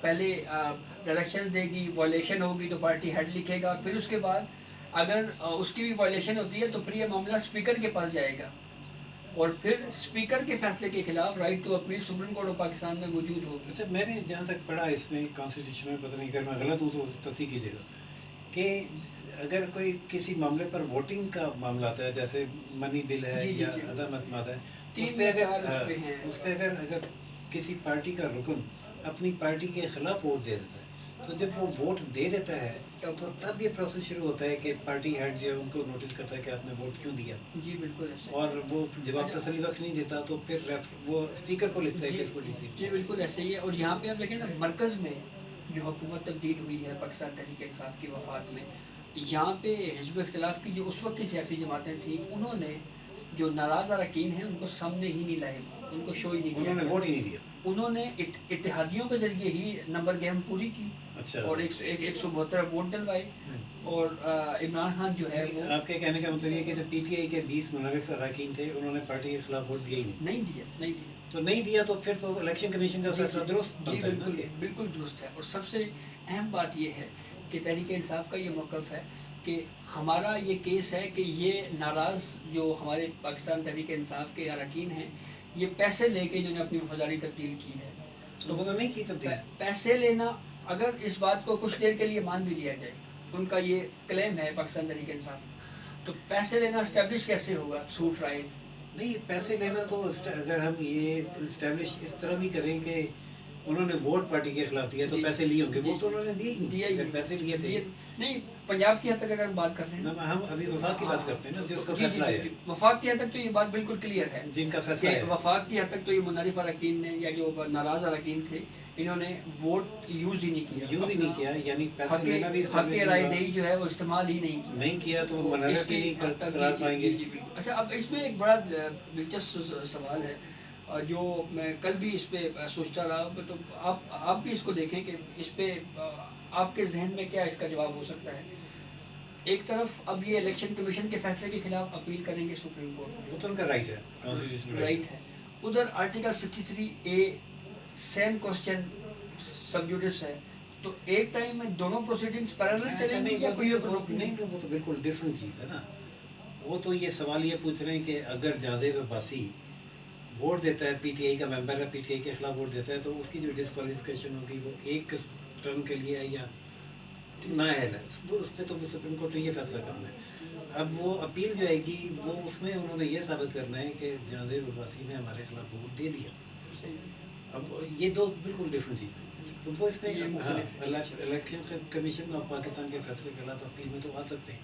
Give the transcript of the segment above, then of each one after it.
پہلے ڈائریکشن دے گی، وائلیشن ہوگی تو پارٹی ہیڈ لکھے گا، پھر اس کے بعد اگر اس کی بھی وائلیشن ہوتی ہے تو پھر یہ معاملہ اسپیکر کے پاس جائے گا، اور پھر اسپیکر کے فیصلے کے خلاف right to appeal Supreme Court of Pakistan میں موجود ہوگی۔ اچھا، میں نے جہاں تک پڑھا اس میں کانسٹیٹیوشن میں، پتہ نہیں اگر میں غلط ہوں تو تصحیح کیجیے گا، کہ اگر کوئی کسی معاملے پر ووٹنگ کا معاملہ آتا ہے، جیسے منی بل ہے یا عدم اعتماد ہے، اس پہ اگر کسی پارٹی کا رکن اپنی پارٹی کے خلاف ووٹ دے دیتا ہے، تو جب وہ ووٹ دے دیتا ہے تو تب یہ پروسیس شروع ہوتا ہے کہ پارٹی ہیڈ جو ہے ان کو نوٹس کرتا ہے کہ آپ نے ووٹ کیوں دیا۔ جی بالکل ایسے، اور وہ جواب تسلی بخش نہیں دیتا تو پھر وہ اسپیکر کو لکھتا ہے کہ اس کو ڈی سی۔ جی بالکل ایسے ہی ہے۔ اور یہاں پہ آپ دیکھیں نا، مرکز میں جو حکومت تبدیل ہوئی ہے پاکستان تحریک انصاف کی وفاق میں، یہاں پہ حزب اختلاف کی جو اس وقت کی سیاسی جماعتیں تھیں، انہوں نے جو ناراض اراکین ہیں ان کو سامنے ہی نہیں لائے، ان کو شو ہی نہیں کیا، انہوں نے ووٹ ہی نہیں دیا، انہوں نے اتحادیوں کے ذریعے ہی نمبر گیم پوری کی، اچھا، اور 172 ووٹ ڈلوائے، اور عمران خان جو ہے وہ آپ کے کہنے کا مطلب یہ ہے کہ جو پی ٹی آئی کے 20 منعرف اراکین تھے انہوں نے پارٹی کے خلاف ووٹ دیا ہی نہیں، نہیں دیا تو نہیں دیا تو پھر تو الیکشن کمیشن کا فیصلہ درست جی بنتا ہے نا بالکل کہ بالکل درست ہے۔ اور سب سے اہم بات یہ ہے کہ تحریک انصاف کا یہ موقف ہے کہ ہمارا یہ کیس ہے کہ یہ ناراض جو ہمارے پاکستان تحریک انصاف کے اراکین ہیں، یہ پیسے لے کے جنہوں نے اپنی وفاداری تبدیل کی ہے، تو وہ تو نہیں کی تبدیل۔ پیسے لینا، اگر اس بات کو کچھ دیر کے لیے مان بھی لیا جائے، ان کا یہ کلیم ہے پاکستان تحریک انصاف، تو پیسے لینا اسٹیبلش کیسے ہوگا تھرو ٹرائل؟ نہیں، پیسے لینا تو اگر ہم یہ اسٹیبلش اس طرح بھی کریں کہ انہوں نے ووٹ پارٹی کے خلاف دیا تو پیسے لیے ہوں گے، وہ تو انہوں نے دیا ہی اگر پیسے لیے تھے نہیں۔ پنجاب کی حد تک اگر ہم بات کرتے ہیں، ہم ابھی وفاق کی بات کرتے ہیں نا، جو اس کا فیصلہ ہے، وفاق کی حد تک تو یہ بات بالکل کلیئر ہے جن کا فیصلہ کہ ہے، وفاق کی حد تک تو یہ منحرف اراکین نے یا جو ناراض اراکین تھے، انہوں نے ووٹ یوز ہی نہیں کیا، یعنی پیسے لینا بھی حق رائے دہی جو ہے وہ استعمال ہی نہیں کیا تو منعرف ہی نہیں قرار پائیں گے۔ اچھا، اب اس میں ایک بڑا دلچسپ سوال ہے جو میں کل بھی اس پہ سوچتا رہا، تو آپ بھی اس کو دیکھیں کہ اس پہ آپ کے ذہن میں کیا اس کا جواب ہو سکتا ہے۔ ایک طرف اب یہ الیکشن کمیشن کے فیصلے کے خلاف اپیل کریں گے سپریم کورٹ میں، وہ تو ان کا رائٹ ہے، کانسٹیٹیوشنل رائٹ ہے۔ ادھر آرٹیکل 63A سیم کوسچن سب جوڈس ہے، تو ایک ٹائم میں دونوں پروسیڈنگز پیرالل چلیں گی یا کوئی نہیں، وہ تو بالکل ڈفرینٹ چیز ہے نا۔ وہ تو یہ سوال یہ پوچھ رہے ہیں کہ اگر جازب عباسی ووٹ دیتا ہے، پی ٹی آئی کا ممبر ہے، پی ٹی آئی کے خلاف ووٹ دیتا ہے، تو اس کی جو ڈسکوالیفیکیشن ہوگی وہ ایک ٹرم کے لیے ہے یا نااہل ہے، اس پہ تو سپریم کورٹ نے یہ فیصلہ کرنا ہے۔ اب وہ اپیل جو آئے گی وہ اس میں انہوں نے یہ ثابت کرنا ہے کہ جازب عباسی نے ہمارے خلاف ووٹ دے دیا۔ اب یہ دو بالکل ڈفرینٹ چیزیں ہیں، تو وہ اس میں الیکشن کمیشن آف پاکستان کے فیصلے کے خلاف اپیل میں تو آ سکتے ہیں،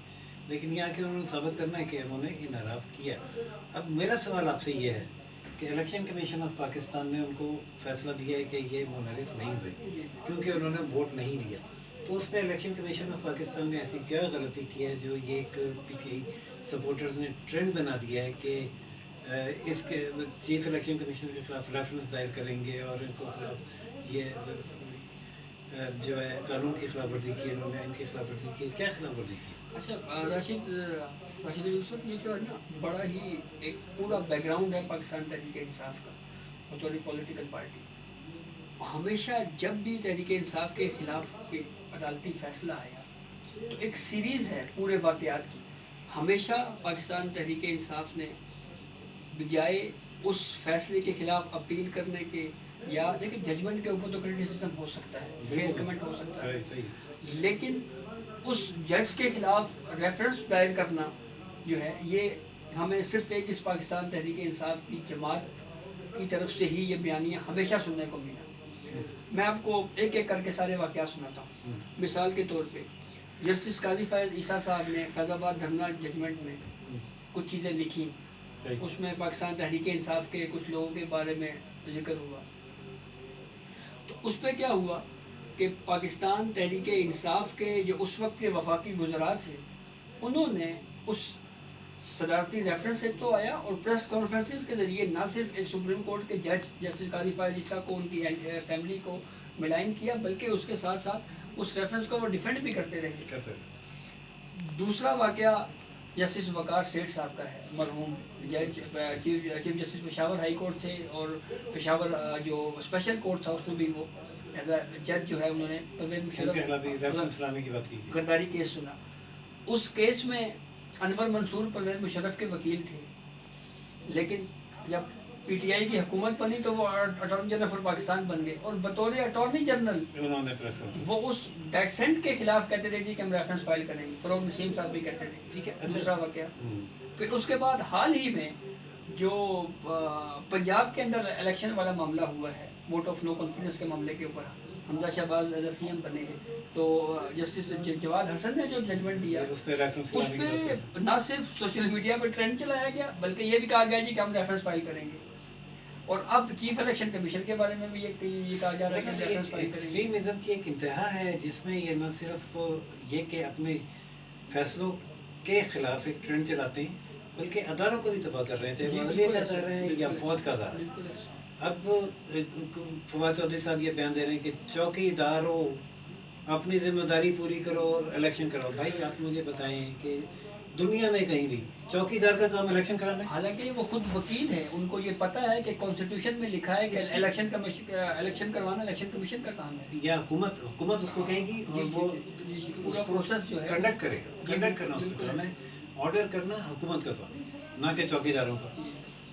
لیکن یہ کہ انہوں نے ثابت کرنا ہے کہ انہوں نے انحراف کیا۔ اب میرا سوال آپ سے یہ ہے کہ الیکشن کمیشن آف پاکستان نے ان کو فیصلہ دیا ہے کہ یہ منحرف نہیں ہوئے کیونکہ انہوں نے ووٹ نہیں دیا، تو اس میں الیکشن کمیشن آف پاکستان نے ایسی کیا غلطی کی ہے جو یہ ایک پی ٹی آئی سپورٹرز نے ٹرینڈ بنا دیا ہے کہ اس کے چیف الیکشن کمیشنر کے خلاف ریفرنس دائر کریں گے اور ان کو خلاف یہ جو ہے قانون کی خلاف ورزی کی، انہوں نے ان کی خلاف ورزی کی، کیا خلاف ورزی کی؟ اچھا راشد یوسف، یہ جو ہے نا بڑا ہی ایک پورا بیک گراؤنڈ ہے پاکستان تحریک انصاف کا، بطور پولیٹیکل پارٹی۔ ہمیشہ جب بھی تحریک انصاف کے خلاف کوئی عدالتی فیصلہ آیا تو ایک سیریز ہے پورے واقعات کی۔ ہمیشہ پاکستان تحریک انصاف نے بجائے اس فیصلے کے خلاف اپیل کرنے کے، یا دیکھیں ججمنٹ کے اوپر تو کرٹیسزم ہو سکتا ہے، فیئر کمنٹ ہو سکتا ہے، لیکن اس جج کے خلاف ریفرنس دائر کرنا جو ہے، یہ ہمیں صرف ایک اس پاکستان تحریک انصاف کی جماعت کی طرف سے ہی یہ بیانیہ ہمیشہ سننے کو ملا۔ میں آپ کو ایک ایک کر کے سارے واقعات سناتا ہوں۔ مثال کے طور پہ جسٹس قاضی فیض عیسیٰ صاحب نے فیض آباد دھرنا ججمنٹ میں کچھ چیزیں لکھی، اس میں پاکستان تحریک انصاف کے کچھ لوگوں کے بارے میں ذکر ہوا، تو اس پہ کیا ہوا کہ پاکستان تحریک انصاف کے جو اس وقت کے وفاقی وزراء تھے، انہوں نے اس صدارتی ریفرنس ایک تو آیا، اور پریس کانفرنسز کے ذریعے نہ صرف ایک سپریم کورٹ کے جج جسٹس قاضی فیض عیسیٰ کو، ان کی فیملی کو ملائن کیا، بلکہ اس کے ساتھ ساتھ اس ریفرنس کو وہ ڈیفینڈ بھی کرتے رہے۔ دوسرا واقعہ جسٹس وقار سیٹھ صاحب کا ہے، مرحوم جج chief justice Peshawar high court تھے، اور پشاور جو اسپیشل کورٹ تھا اس میں بھی وہ ایز اے جج جو ہے انہوں نے پرویز مشرف کی بات کی غداری کیس سنا. اس کیس میں انور منصور پرویز مشرف کے وکیل تھے, لیکن جب پی ٹی آئی کی حکومت بنی تو وہ اٹارنی جنرل فار پاکستان بن گئے, اور بطور اٹارنی جنرل انہوں نے پریس کانفرنس وہ اس ڈیسنٹ کے خلاف کہتے تھے جی کہ ہم ریفرنس فائل کریں گے. فروغ نسیم صاحب بھی کہتے تھے. ٹھیک ہے. دوسرا واقعہ پھر اس کے بعد حال ہی میں جو پنجاب کے اندر الیکشن والا معاملہ ہوا ہے, ووٹ آف نو کانفیڈنس کے معاملے کے اوپر حمزہ شہباز ایز سی ایم بنے ہیں, تو جسٹس جواد حسن نے جو ججمنٹ دیا اس پہ نہ صرف سوشل میڈیا پہ ٹرینڈ چلایا گیا بلکہ یہ بھی کہا گیا جی کہ ہم ریفرنس فائل کریں گے. اور اب چیف الیکشن کمیشن کے بارے میں بھی یہ کہا جا رہا ہے کہ ریفرنس فائل کریں گے. ایکسٹریمزم کی ایک انتہا ہے جس میں یہ نہ صرف یہ کہ اپنے فیصلوں کے خلاف ایک ٹرینڈ چلاتے ہیں بلکہ اداروں کو بھی تباہ کر رہے تھے, عدلیہ کا ادارہ ہے یا فوج کا ادارہ ہے. اب فواد چودھری صاحب یہ بیان دے رہے ہیں کہ چوکی دار ہو, اپنی ذمہ داری پوری کرو اور الیکشن کراؤ. بھائی آپ مجھے بتائیں کہ دنیا میں کہیں بھی چوکی دار کا کام الیکشن کرانا ہے؟ حالانکہ وہ خود وکیل ہیں, ان کو یہ پتہ ہے کہ کانسٹیٹیوشن میں لکھا ہے کہ الیکشن کروانا الیکشن کمیشن کا کام ہے, یا حکومت اس کو کہے گی اور وہ پورا پروسیس جو ہے کنڈکٹ کرے گا. کنڈکٹ کرنا اس کو کام ہے, آرڈر کرنا حکومت کا کام, نہ کہ چوکی داروں کا.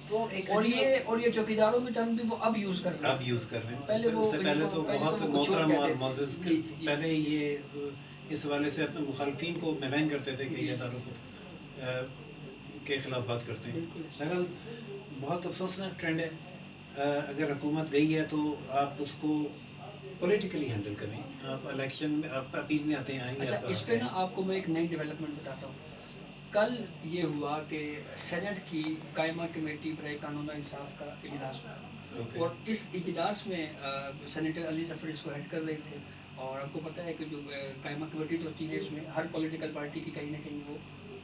تو ایک اور یہ چوکیداروں کی ٹرم بھی وہ اب یوز کر رہے ہیں. پہلے تو بہت محترم اور معزز پہلے یہ اس حوالے سے اپنے مخالفین کو ملائن کرتے تھے کہ یہ اداروں کو کے خلاف بات کرتے ہیں. بہرحال بہت افسوسناک ٹرینڈ ہے. اگر حکومت گئی ہے تو آپ اس کو پولیٹیکلی ہینڈل کریں. آپ الیکشن میں آپ اپیل میں آتے ہیں. اچھا, اس پہ نا آپ کو میں ایک نئی ڈیولپمنٹ بتاتا ہوں. کل یہ ہوا کہ سینٹ کی قائمہ کمیٹی برائے قانون و انصاف کا اجلاس ہوا, اور اس اجلاس میں سینیٹر علی ظفر اس کو ہیڈ کر رہے تھے. اور آپ کو پتہ ہے کہ جو قائمہ کمیٹی جو ہوتی ہے اس میں ہر پولیٹیکل پارٹی کی کہیں نہ کہیں وہ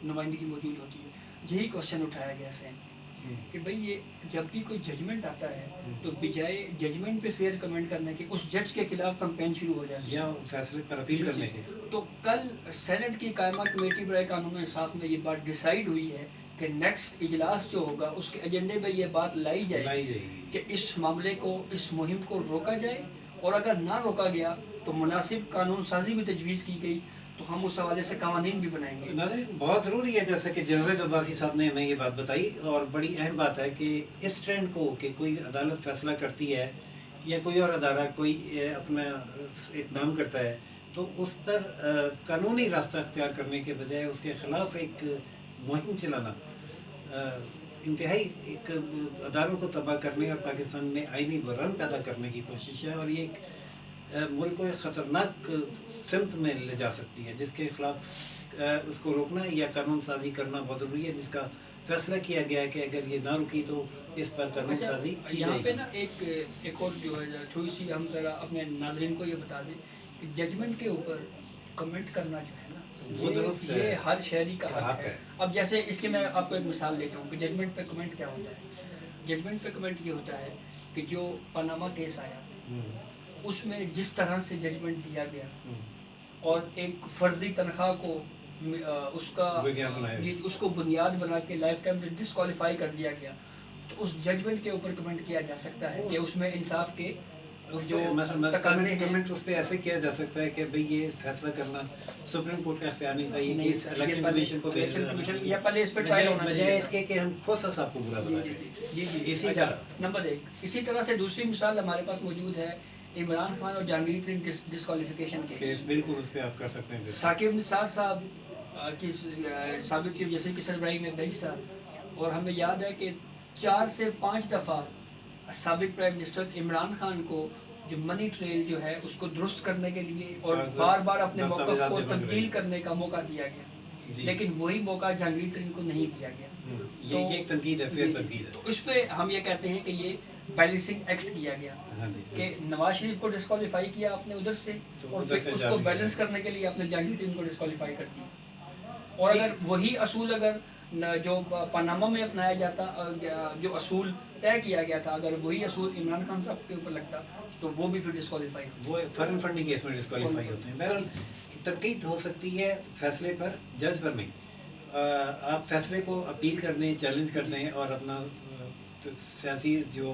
نمائندگی موجود ہوتی ہے. یہی کوشچن اٹھایا گیا سین کہ بھئی یہ جب بھی کوئی ججمنٹ آتا ہے تو بجائے ججمنٹ پہ فیئر کمنٹ کرنے کے اس جج کے خلاف کمپین شروع ہو جاتی ہے یا فیصلے پر اپیل کرنے کے. تو کل سینٹ کی قائمہ کمیٹی برائے قانون و انصاف میں یہ بات ڈیسائیڈ ہوئی ہے کہ نیکسٹ اجلاس جو ہوگا اس کے ایجنڈے پہ یہ بات لائی جائے کہ اس معاملے کو, اس مہم کو روکا جائے, اور اگر نہ روکا گیا تو مناسب قانون سازی بھی تجویز کی گئی تو ہم اس حوالے سے قوانین بھی بنائیں گے. ناظرین بہت ضروری ہے جیسا کہ جنرل عباسی صاحب نے ہمیں یہ بات بتائی, اور بڑی اہم بات ہے کہ اس ٹرینڈ کو کہ کوئی عدالت فیصلہ کرتی ہے یا کوئی اور ادارہ کوئی اپنا اقدام کرتا ہے تو اس پر قانونی راستہ اختیار کرنے کے بجائے اس کے خلاف ایک مہم چلانا انتہائی ایک اداروں کو تباہ کرنے اور پاکستان میں آئینی بحران پیدا کرنے کی کوشش ہے, اور یہ ایک ملک کو ایک خطرناک سمت میں لے جا سکتی ہے جس کے خلاف اس کو روکنا یا قانون سازی کرنا بہت ضروری ہے, جس کا فیصلہ کیا گیا ہے کہ اگر یہ نہ رکی تو اس پر قانون سازی کی یہاں جائے پہ گی. نا ایک اور جو ہے تھوڑی سی ہم ذرا اپنے ناظرین کو یہ بتا دیں کہ ججمنٹ کے اوپر کمنٹ کرنا جو ہے نا یہ ہر شہری کا حق ہے. اب جیسے اس کی میں آپ کو ایک مثال دیتا ہوں کہ ججمنٹ پہ کمنٹ کیا ہوتا ہے. ججمنٹ پہ کمنٹ یہ ہوتا ہے کہ جو پاناما کیس آیا اس میں جس طرح سے ججمنٹ دیا گیا اور ایک فرضی تنخواہ کو اس کو بنیاد بنا کے لائف ٹائم ڈسکوالیفائی کر دیا گیا, تو اس ججمنٹ کے اوپر کمنٹ کیا جا سکتا ہے کہ اس میں انصاف کے جو کمنٹ اس پہ ایسے کیا جا سکتا ہے کہ بھئی یہ فیصلہ کرنا سپریم کورٹ کا اختیار نہیں تھا, یہ کیس الیکشن کمیشن کو یا پہلے اس پہ ٹرائل ہونا چاہیے بجائے اس کے کہ ہم کھوسا صاحب کو برا بنائیں. جی اسی طرح نمبر 1. اسی طرح سے دوسری مثال ہمارے پاس موجود ہے عمران خان اور جہانگیر ترین ڈسکوالیفیکیشن کیس. بالکل اس پہ آپ کر سکتے ہیں. ثاقب نثار صاحب کی سابق چیف جسٹس کی سربراہی میں بینچ تھا, اور ہمیں یاد ہے کہ 4 سے 5 دفعہ سابق پرائم منسٹر عمران خان کو جو منی ٹریل جو ہے اس کو درست کرنے کے لیے اور بار بار اپنے موقف کو تبدیل کرنے کا موقع دیا گیا, لیکن وہی موقع جہانگیر ترین کو نہیں دیا گیا. یہ ایک تنقید ہے, پھر تنقید ہے. تو اس پہ ہم یہ کہتے ہیں کہ یہ بیلنسنگ ایکٹ کیا گیا کہ نواز شریف کو ڈسکوالیفائی کیا آپ نے ادھر سے, اور پھر اس کو بیلنس کرنے کے لیے آپ نے جہانگیر ترین کو ڈسکوالیفائی کر دیا. اور اگر وہی اصول اگر جو پاناما میں اپنایا جاتا, جو اصول طے کیا گیا تھا, اگر وہی اصول عمران خان صاحب کے اوپر لگتا تو وہ بھی پھر ڈسکوالیفائی ہوتا. وہ فارن فنڈنگ کیس میں ڈسکوالیفائی ہوتے ہیں. بہرحال تنقید ہو سکتی ہے فیصلے پر, جج پر نہیں. آپ فیصلے کو اپیل کر دیں, چیلنج کر دیں اور اپنا سیاسی جو